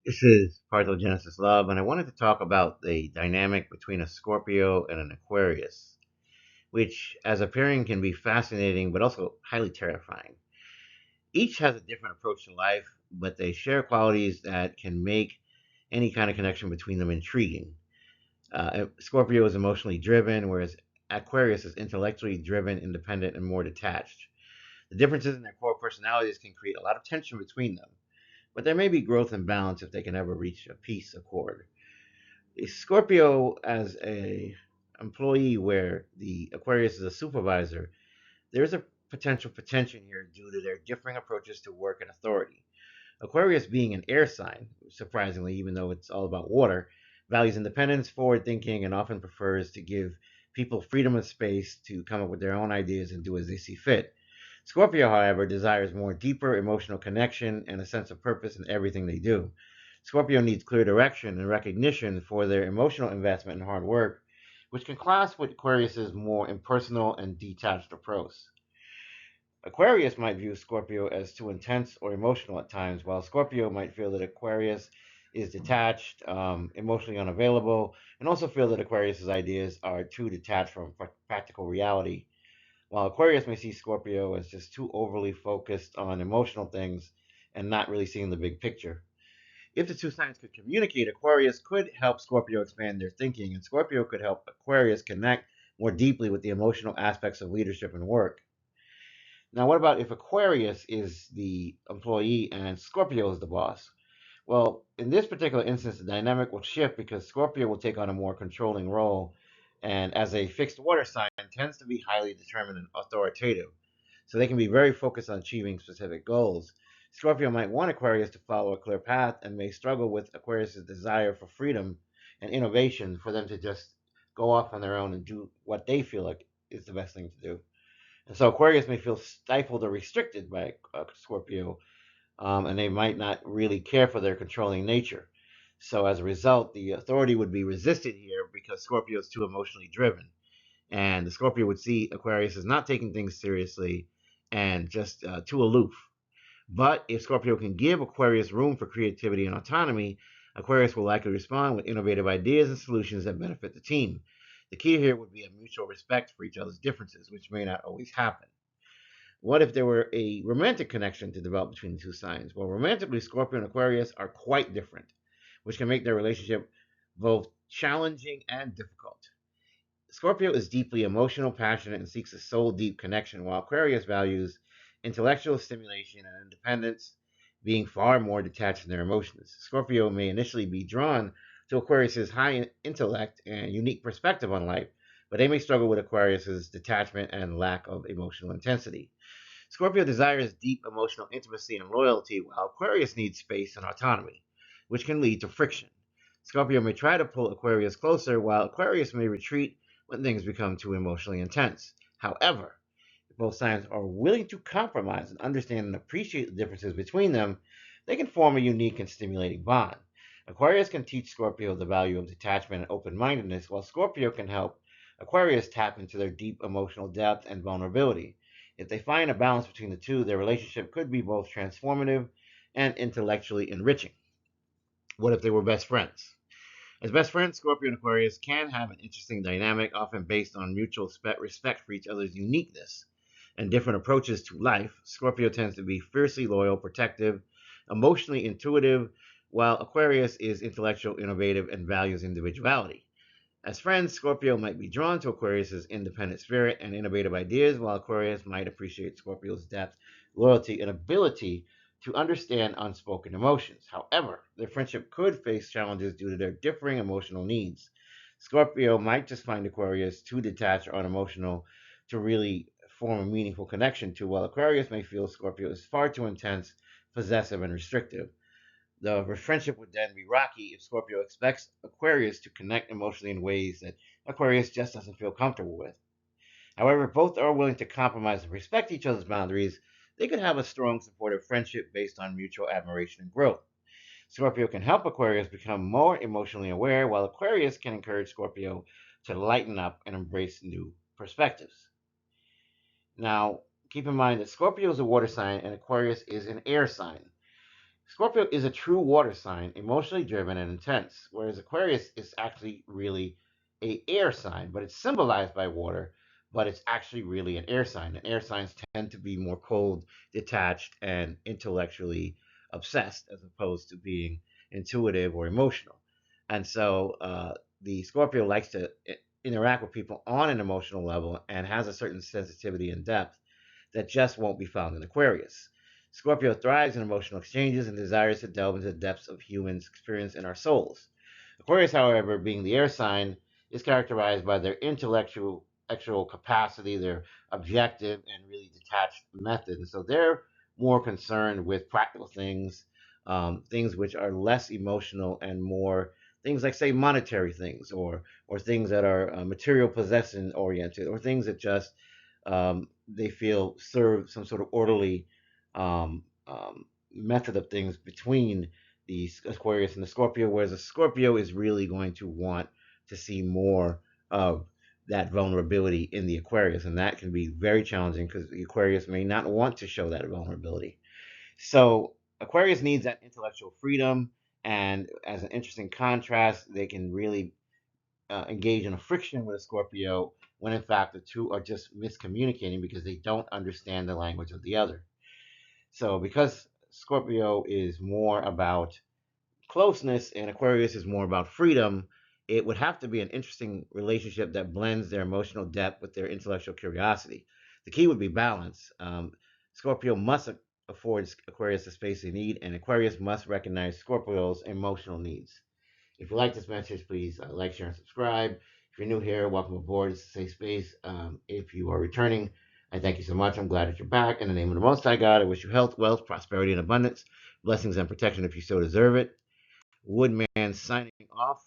This is Parthenogenesis Love, and I wanted to talk about the dynamic between a Scorpio and an Aquarius, which, as a pairing, can be fascinating but also highly terrifying. Each has a different approach to life, but they share qualities that can make any kind of connection between them intriguing. Scorpio is emotionally driven, whereas Aquarius is intellectually driven, independent, and more detached. The differences in their core personalities can create a lot of tension between them, but there may be growth and balance if they can ever reach a peace accord. A Scorpio as a employee where the Aquarius is a supervisor, there's a potential for tension here due to their differing approaches to work and authority. Aquarius being an air sign, surprisingly, even though it's all about water, values independence, forward thinking, and often prefers to give people freedom and space to come up with their own ideas and do as they see fit. Scorpio, however, desires more deeper emotional connection and a sense of purpose in everything they do. Scorpio needs clear direction and recognition for their emotional investment and hard work, which can clash with Aquarius's more impersonal and detached approach. Aquarius might view Scorpio as too intense or emotional at times, while Scorpio might feel that Aquarius is detached, emotionally unavailable, and also feel that Aquarius's ideas are too detached from practical reality. While Aquarius may see Scorpio as just too overly focused on emotional things and not really seeing the big picture. If the two signs could communicate, Aquarius could help Scorpio expand their thinking, and Scorpio could help Aquarius connect more deeply with the emotional aspects of leadership and work. Now, what about if Aquarius is the employee and Scorpio is the boss? Well, in this particular instance, the dynamic will shift because Scorpio will take on a more controlling role, and as a fixed water sign, tends to be highly determined and authoritative. So they can be very focused on achieving specific goals. Scorpio might want Aquarius to follow a clear path and may struggle with Aquarius's desire for freedom and innovation for them to just go off on their own and do what they feel like is the best thing to do. And so Aquarius may feel stifled or restricted by Scorpio, and they might not really care for their controlling nature. So as a result, the authority would be resisted here because Scorpio is too emotionally driven, and the Scorpio would see Aquarius as not taking things seriously and just too aloof. But if Scorpio can give Aquarius room for creativity and autonomy, Aquarius will likely respond with innovative ideas and solutions that benefit the team. The key here would be a mutual respect for each other's differences, which may not always happen. What if there were a romantic connection to develop between the two signs? Well, romantically, Scorpio and Aquarius are quite different, which can make their relationship both challenging and difficult. Scorpio is deeply emotional, passionate, and seeks a soul deep connection, while Aquarius values intellectual stimulation and independence, being far more detached from their emotions. Scorpio may initially be drawn to Aquarius's high intellect and unique perspective on life, but they may struggle with Aquarius's detachment and lack of emotional intensity. Scorpio desires deep emotional intimacy and loyalty, while Aquarius needs space and autonomy, which can lead to friction. Scorpio may try to pull Aquarius closer, while Aquarius may retreat when things become too emotionally intense. However, if both signs are willing to compromise and understand and appreciate the differences between them, they can form a unique and stimulating bond. Aquarius can teach Scorpio the value of detachment and open mindedness, while Scorpio can help Aquarius tap into their deep emotional depth and vulnerability. If they find a balance between the two, their relationship could be both transformative and intellectually enriching. What if they were best friends? As best friends, Scorpio and Aquarius can have an interesting dynamic, often based on mutual respect for each other's uniqueness and different approaches to life. Scorpio tends to be fiercely loyal, protective, emotionally intuitive, while Aquarius is intellectual, innovative, and values individuality. As friends, Scorpio might be drawn to Aquarius's independent spirit and innovative ideas, while Aquarius might appreciate Scorpio's depth, loyalty, and ability to understand unspoken emotions. However, their friendship could face challenges due to their differing emotional needs. Scorpio might just find Aquarius too detached or unemotional to really form a meaningful connection to, while Aquarius may feel Scorpio is far too intense, possessive, and restrictive. The friendship would then be rocky if Scorpio expects Aquarius to connect emotionally in ways that Aquarius just doesn't feel comfortable with. However, if both are willing to compromise and respect each other's boundaries, they could have a strong, supportive friendship based on mutual admiration and growth. Scorpio can help Aquarius become more emotionally aware, while Aquarius can encourage Scorpio to lighten up and embrace new perspectives. Now, keep in mind that Scorpio is a water sign and Aquarius is an air sign. Scorpio is a true water sign, emotionally driven and intense, whereas Aquarius is actually really a air sign, but it's symbolized by water, but it's actually really an air sign. And air signs tend to be more cold, detached, and intellectually obsessed as opposed to being intuitive or emotional. And so the Scorpio likes to interact with people on an emotional level and has a certain sensitivity and depth that just won't be found in Aquarius. Scorpio thrives in emotional exchanges and desires to delve into the depths of humans' experience in our souls. Aquarius, however, being the air sign, is characterized by their intellectual capacity, their objective and really detached method. And so they're more concerned with practical things, things which are less emotional and more things like, say, monetary things, or things that are material possession oriented, or things that just they feel serve some sort of orderly method of things between the Aquarius and the Scorpio, whereas the Scorpio is really going to want to see more of that vulnerability in the Aquarius, and that can be very challenging because the Aquarius may not want to show that vulnerability. So Aquarius needs that intellectual freedom, and as an interesting contrast, they can really engage in a friction with a Scorpio when in fact the two are just miscommunicating because they don't understand the language of the other. So because Scorpio is more about closeness and Aquarius is more about freedom, it would have to be an interesting relationship that blends their emotional depth with their intellectual curiosity. The key would be balance. Scorpio must afford Aquarius the space they need, and Aquarius must recognize Scorpio's emotional needs. If you like this message, please like, share, and subscribe. If you're new here, welcome aboard. It's a safe space. If you are returning, I thank you so much. I'm glad that you're back. In the name of the Most High God, I wish you health, wealth, prosperity, and abundance, blessings and protection if you so deserve it. Woodman signing off.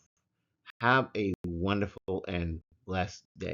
Have a wonderful and blessed day.